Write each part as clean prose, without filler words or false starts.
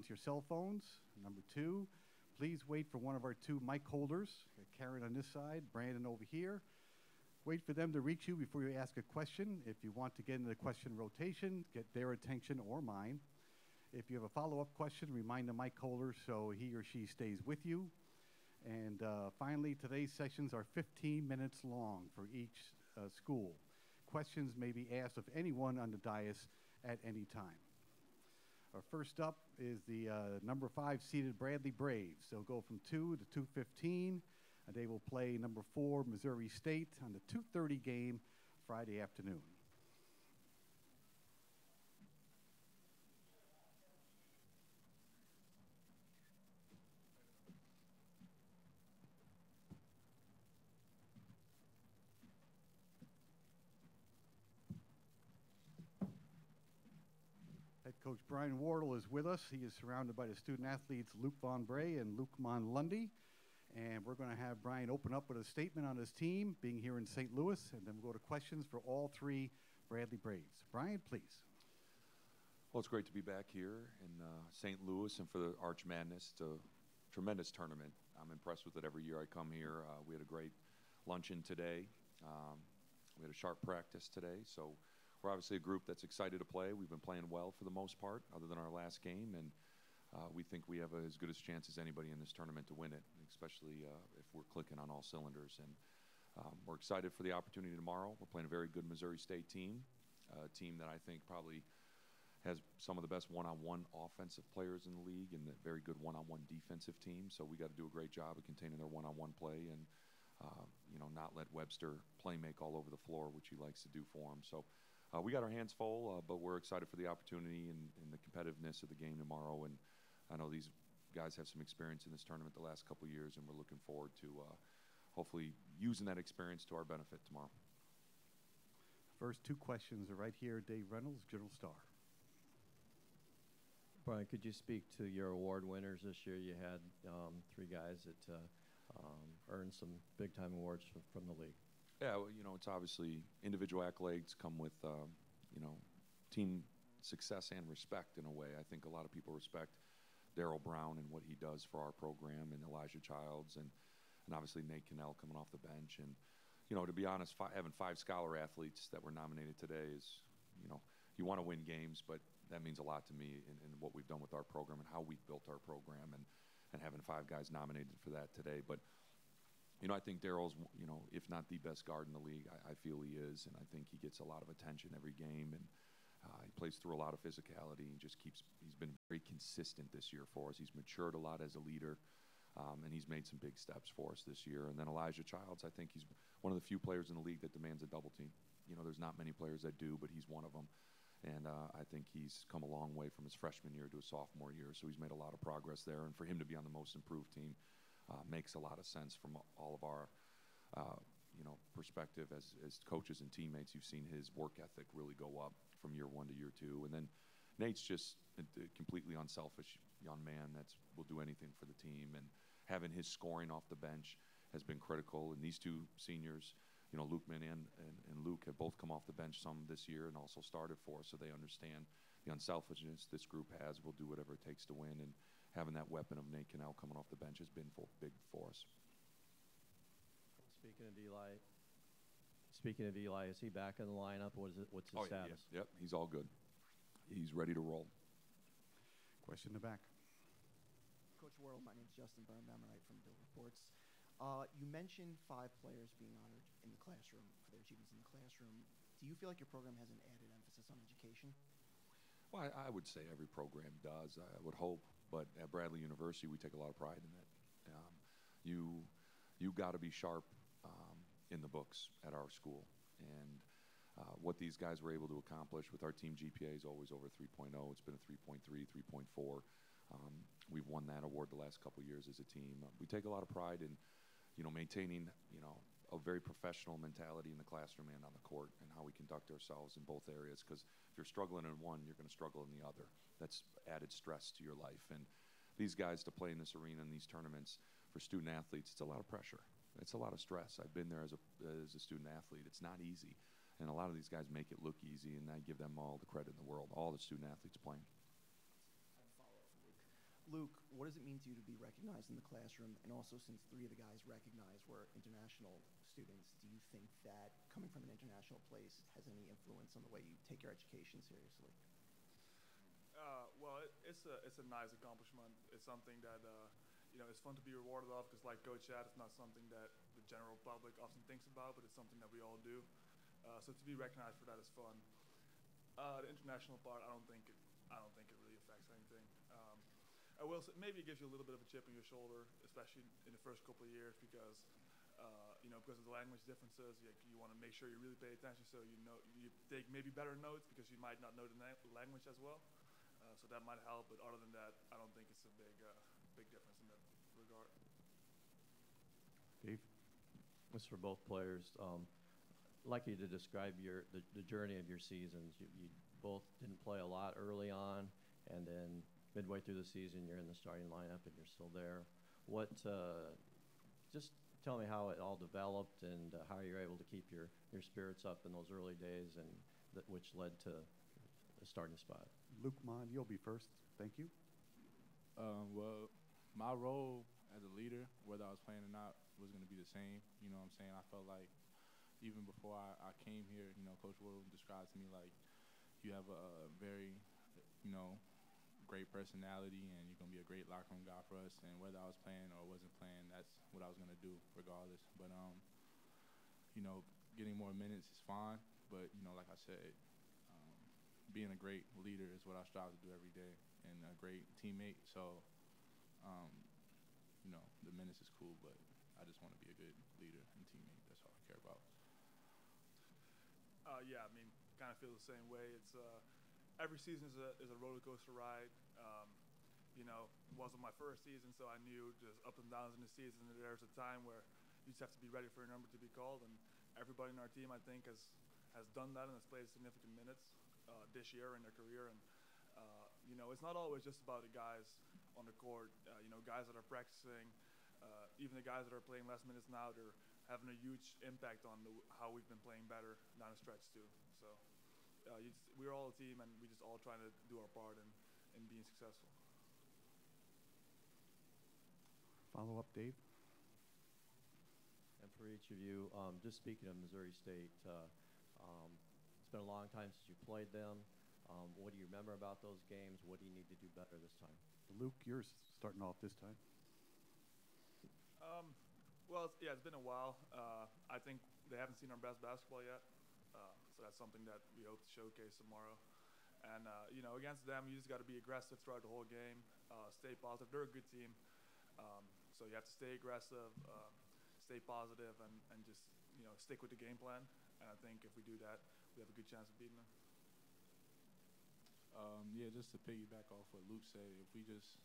silence your cell phones. Number two, please wait for one of our two mic holders, Karen on this side, Brandon over here. Wait for them to reach you before you ask a question. If you want to get into the question rotation, get their attention or mine. If you have a follow-up question, remind the mic holder so he or she stays with you. And finally, today's sessions are 15 minutes long for each school. Questions may be asked of anyone on the dais at any time. Our first up is the number 5 seeded Bradley Braves. They'll go from 2 to 2:15. They will play number 4 Missouri State on the 2:30 game Friday afternoon. Head coach Brian Wardle is with us. He is surrounded by the student athletes Luke Von Bray and Luke Mon Lundy. And we're going to have Brian open up with a statement on his team, being here in St. Louis, and then we'll go to questions for all 3 Bradley Braves. Brian, please. Well, it's great to be back here in St. Louis and for the Arch Madness. It's a tremendous tournament. I'm impressed with it every year I come here. We had a great luncheon today. We had a sharp practice today, so we're obviously a group that's excited to play. We've been playing well for the most part, other than our last game, and we think we have as good a chance as anybody in this tournament to win it, especially if we're clicking on all cylinders. And we're excited for the opportunity tomorrow. We're playing a very good Missouri State team, a team that I think probably has some of the best one-on-one offensive players in the league and a very good one-on-one defensive team. So we got to do a great job of containing their one-on-one play and not let Webster play make all over the floor, which he likes to do for him. So we got our hands full, but we're excited for the opportunity and the competitiveness of the game tomorrow. And I know these guys have some experience in this tournament the last couple of years, and we're looking forward to hopefully using that experience to our benefit tomorrow. First 2 questions are right here. Dave Reynolds, Journal Star. Brian, could you speak to your award winners this year? You had 3 guys that earned some big-time awards from the league. Yeah, well, it's obviously individual accolades come with, team success and respect in a way. I think a lot of people respect Darryl Brown and what he does for our program, and Elijah Childs, and obviously Nate Cannell coming off the bench. And, to be honest, having 5 scholar athletes that were nominated today is, you want to win games, but that means a lot to me in what we've done with our program and how we've built our program, and having 5 guys nominated for that today. But I think Darryl's, if not the best guard in the league, I feel he is, and I think he gets a lot of attention every game, and he plays through a lot of physicality and he's been very consistent this year for us. He's matured a lot as a leader, and he's made some big steps for us this year. And then Elijah Childs, I think he's one of the few players in the league that demands a double team. There's not many players that do, but he's one of them. And I think he's come a long way from his freshman year to his sophomore year, so he's made a lot of progress there. And for him to be on the most improved team makes a lot of sense from all of our perspective as coaches and teammates. You've seen his work ethic really go up from year 1 to year 2. And then Nate's just a completely unselfish young man that will do anything for the team. And having his scoring off the bench has been critical. And these 2 seniors, Luke Min and Luke, have both come off the bench some this year and also started for us, so they understand the unselfishness this group has. We'll do whatever it takes to win. And having that weapon of Nate Cannell coming off the bench has been big for us. Speaking of Eli, is he back in the lineup? What's his status? Yep, he's all good. He's ready to roll. Question in the back. Coach Wardle, my name's Justin Byrne. I'm right from Bill Reports. You mentioned 5 players being honored in the classroom for their achievements in the classroom. Do you feel like your program has an added emphasis on education? Well, I would say every program does. I would hope, but at Bradley University, we take a lot of pride in it. You got to be sharp in the books at our school, and what these guys were able to accomplish with our team GPA is always over 3.0. It's been a 3.3, 3.4. We've won that award the last couple of years as a team. We take a lot of pride in, maintaining, a very professional mentality in the classroom and on the court, and how we conduct ourselves in both areas. Because if you're struggling in one, you're going to struggle in the other. That's added stress to your life. And these guys, to play in this arena in these tournaments for student athletes, it's a lot of pressure. It's a lot of stress. I've been there as a student athlete. It's not easy. And a lot of these guys make it look easy, and I give them all the credit in the world, all the student athletes playing. Luke, what does it mean to you to be recognized in the classroom? And also, since 3 of the guys recognized were international students, do you think that coming from an international place has any influence on the way you take your education seriously? Well, it's a nice accomplishment. It's something that it's fun to be rewarded of, because like Coach said, it's not something that the general public often thinks about, but it's something that we all do. So to be recognized for that is fun. The international part, I don't think it really affects anything. I will say, maybe it gives you a little bit of a chip on your shoulder, especially in the first couple of years, because because of the language differences, you want to make sure you really pay attention, so you take maybe better notes because you might not know the language as well. So that might help, but other than that, I don't think it's a big difference in that regard. Dave? This for both players. Like you to describe the journey of your seasons. You both didn't play a lot early on, and then midway through the season, you're in the starting lineup and you're still there. Just tell me how it all developed and how you're able to keep your spirits up in those early days, and which led to the starting spot. Luke Mon, you'll be first. Thank you. Well, my role as a leader, whether I was playing or not, was going to be the same. You know what I'm saying? I felt like even before I came here, Coach Woodward described to me like you have a very, great personality, and you're going to be a great locker room guy for us. And whether I was playing or wasn't playing, that's what I was going to do regardless. But, getting more minutes is fine. But, like I said, being a great leader is what I strive to do every day, and a great teammate. So, the minutes is cool, but I just want to be a good leader and teammate. That's all I care about. Yeah, I mean, kind of feel the same way. It's every season is a roller coaster ride. It wasn't my first season, so I knew just up and downs in the season. There's a time where you just have to be ready for your number to be called, and everybody in our team, I think, has done that and has played significant minutes this year in their career. And it's not always just about the guys on the court. Guys that are practicing, even the guys that are playing less minutes now, they're having a huge impact on how we've been playing better down the stretch too. So we're all a team, and we just all trying to do our part in being successful. Follow up, Dave? And for each of you, just speaking of Missouri State, it's been a long time since you played them. What do you remember about those games? What do you need to do better this time? Luke, you're starting off this time. Well, it's been a while. I think they haven't seen our best basketball yet, so that's something that we hope to showcase tomorrow. And against them, you just got to be aggressive throughout the whole game. Stay positive. They're a good team, so you have to stay aggressive, stay positive, and just stick with the game plan. And I think if we do that, we have a good chance of beating them. Yeah, just to piggyback off what Luke said, if we just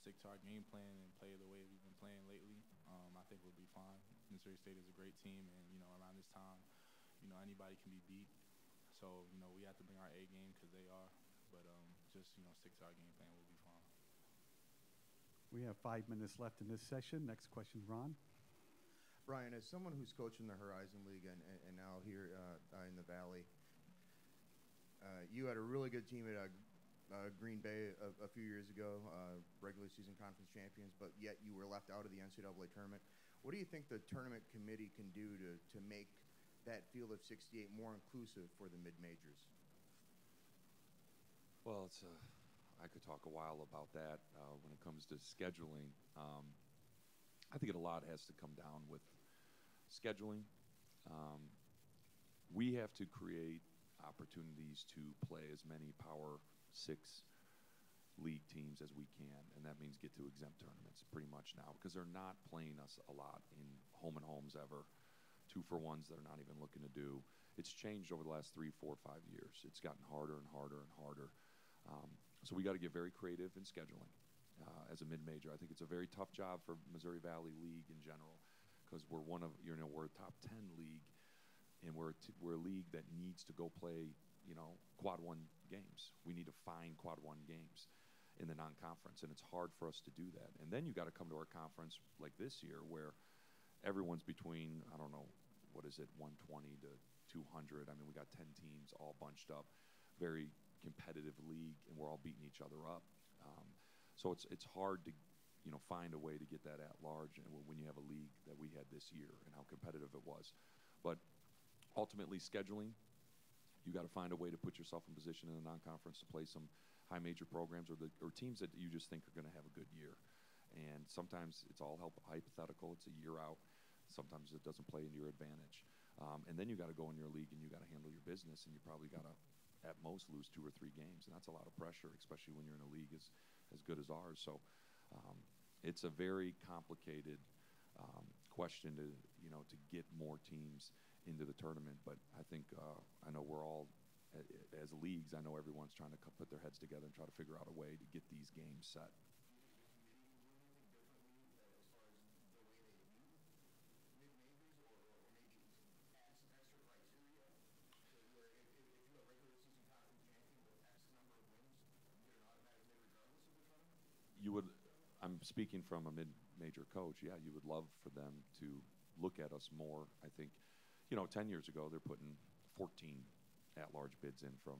stick to our game plan and play the way we've been playing lately, I think we'll be fine. Missouri State is a great team, and around this time, anybody can be beat. So we have to bring our A game because they are, but just stick to our game plan, we'll be fine. We have 5 minutes left in this session. Next question, Ron. Brian, as someone who's coached in the Horizon League and now here in the Valley, you had a really good team at Green Bay a few years ago, regular season conference champions, but yet you were left out of the NCAA tournament. What do you think the tournament committee can do to make that field of 68 more inclusive for the mid-majors? Well, I could talk a while about that when it comes to scheduling. I think a lot has to come down with scheduling. We have to create opportunities to play as many Power 6 league teams as we can, and that means get to exempt tournaments pretty much now, because they're not playing us a lot in home and homes ever. 2-for-1s they're not even looking to do. It's changed over the last 3, 4, 5 years. It's gotten harder and harder and harder. So we got to get very creative in scheduling as a mid-major. I think it's a very tough job for Missouri Valley League in general, because we're we're a top 10 league, and we're a league that needs to go play quad 1 games. We need to find quad 1 games in the non-conference, and it's hard for us to do that. And then you got to come to our conference like this year, where everyone's between, I don't know, 120 to 200. I mean, we got 10 teams all bunched up, very competitive league, and we're all beating each other up. So it's hard to find a way to get that at large and when you have a league that we had this year and how competitive it was. But ultimately, scheduling, you got to find a way to put yourself in position in the non-conference to play some high major programs or teams that you just think are going to have a good year. And sometimes it's all hypothetical. It's a year out. Sometimes it doesn't play into your advantage. And then you got to go in your league and you got to handle your business, and you probably got to at most lose 2 or 3 games, and that's a lot of pressure, especially when you're in a league as good as ours. So it's a very complicated question to get more teams into the tournament. But I think I know we're all as leagues. I know everyone's trying to put their heads together and try to figure out a way to get these games set. I'm speaking from a mid-major coach. Yeah, you would love for them to look at us more. I think, 10 years ago, they're putting 14 at-large bids in from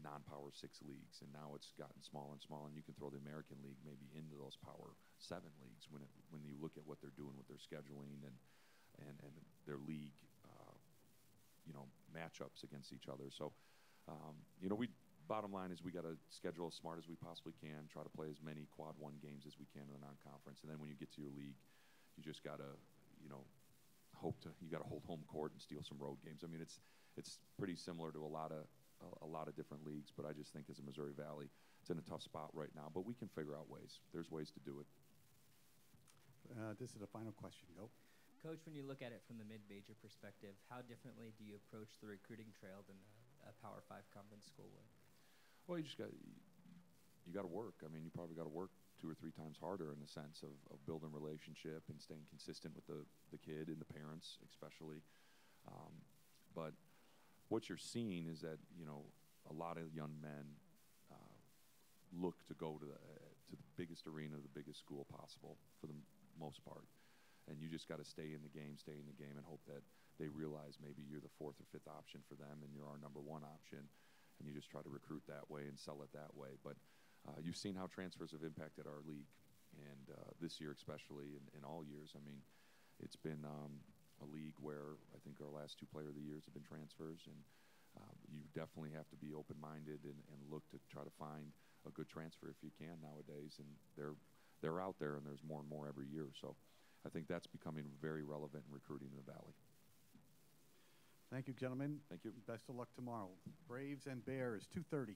non-Power 6 leagues, and now it's gotten smaller and smaller, and you can throw the American League maybe into those Power 7 leagues when you look at what they're doing with their scheduling and their league, matchups against each other. So, bottom line is we got to schedule as smart as we possibly can, try to play as many quad 1 games as we can in the non-conference, and then when you get to your league, you just got to, you got to hold home court and steal some road games. I mean, it's pretty similar to a lot of different leagues, but I just think as a Missouri Valley, it's in a tough spot right now, but we can figure out ways. There's ways to do it. This is the final question. Go. Coach, when you look at it from the mid-major perspective, how differently do you approach the recruiting trail than a Power 5 conference school would? Well, you got to work. I mean, you probably got to work 2 or 3 times harder in the sense of building relationship and staying consistent with the kid and the parents, especially. But what you're seeing is that a lot of young men look to go to the biggest arena, the biggest school possible for the most part, and you just got to stay in the game, and hope that they realize maybe you're the 4th or 5th option for them, and you're our number 1 option. And you just try to recruit that way and sell it that way. But you've seen how transfers have impacted our league, and this year especially, and in all years. I mean, it's been a league where I think our last 2 player of the years have been transfers, and you definitely have to be open-minded and look to try to find a good transfer if you can nowadays. And they're out there, and there's more and more every year. So I think that's becoming very relevant in recruiting in the Valley. Thank you, gentlemen. Thank you. Best of luck tomorrow. Braves and Bears, 2:30.